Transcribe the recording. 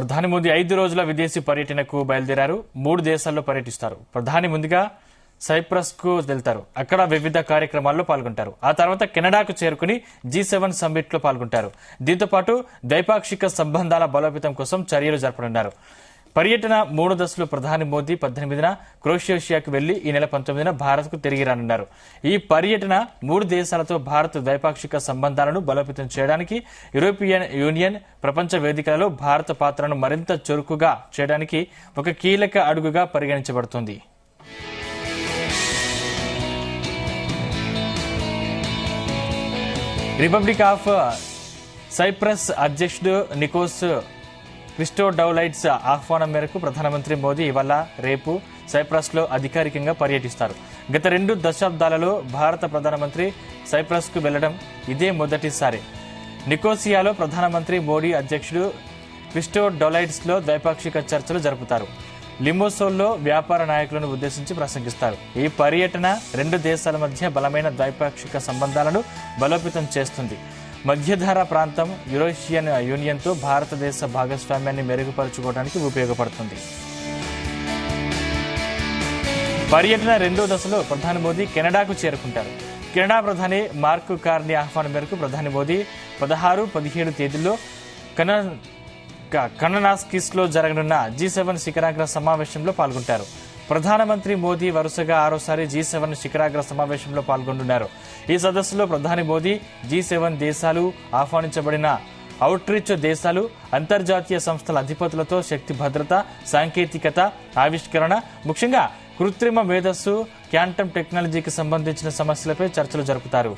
ప్రధాని మోదీ 5 రోజుల విదేశీ పర్యటనకు బయలుదేరారు. 3 దేశాల్లో పర్యటిస్తారు. ప్రధాని ముందుగా సైప్రస్ కు వెళ్తారు. అక్కడ వివిధ కార్యక్రమాల్లో పాల్గొంటారు. ఆ తర్వాత కెనడాకు చేరుకుని G7 సమ్మిట్ లో పాల్గొంటారు. దీంతో పాటు ద్వైపాక్షిక సంబంధాల బలోపేతం కోసం చర్యలు జరపనున్నారు. పర్యటన 3 దశలు. ప్రధాని మోదీ 18న క్రొయేషియాకు వెళ్లి ఈ నెల 19న భారత్ కు తిరిగి రానున్నారు. ఈ పర్యటన 3 దేశాలతో భారత్ ద్వైపాక్షిక సంబంధాలను బలోపేతం చేయడానికి, యూరోపియన్ యూనియన్ ప్రపంచ వేదికలలో భారత పాత్రను మరింత చురుకుగా చేయడానికి ఒక కీలక అడుగుగా పరిగణించబడుతుంది. రిపబ్లిక్ ఆఫ్ సైప్రస్ అధ్యక్షుడు నికోస్ క్రిస్టోడౌలైడ్స్ ఆహ్వానం మేరకు ప్రధానమంత్రి మోదీ ఇవాళ రేపు సైప్రస్ లో అధికారికంగా పర్యటిస్తారు. గత 2 దశాబ్దాలలో భారత ప్రధానమంత్రి సైప్రస్ కు వెళ్లడం ఇదే మొదటిసారి. నికోసియాలో ప్రధానమంత్రి మోడీ అధ్యక్షుడు క్రిస్టోడౌలైడ్స్ లో ద్వైపాక్షిక చర్చలు జరుపుతారు. లిమోసోల్లో వ్యాపార నాయకులను ఉద్దేశించి ప్రసంగిస్తారు. ఈ పర్యటన 2 దేశాల మధ్య బలమైన ద్వైపాక్షిక సంబంధాలను బలోపేతం చేస్తుంది. మధ్యధరా ప్రాంతం, యూరోపియన్ యూనియన్తో భారతదేశ భాగస్వామ్యాన్ని మెరుగుపరుచుకోవడానికి ఉపయోగపడుతుంది. పర్యటన 2వ దశలో ప్రధాని మోదీ కెనడాకు చేరుకుంటారు. కెనడా ప్రధాని మార్క్ కార్నీ ఆహ్వానం మేరకు ప్రధాని మోదీ 16, 17 తేదీల్లో కననాస్కిస్ లో జరగనున్న G7 శిఖరాగ్ర సమావేశంలో పాల్గొంటారు. ప్రధానమంత్రి మోదీ వరుసగా 6వసారి G7 శిఖరాగ్ర సమావేశంలో పాల్గొంటున్నారు. ఈ సదస్సులో ప్రధాని మోదీ G7 దేశాలు, ఆహ్వానించబడిన అవుట్రీచ్ దేశాలు, అంతర్జాతీయ సంస్థల అధిపతులతో శక్తి భద్రత, సాంకేతికత, ఆవిష్కరణ, ముఖ్యంగా కృత్రిమ మేధస్సు, క్వాంటం టెక్నాలజీకి సంబంధించిన సమస్యలపై చర్చలు జరుపుతారు.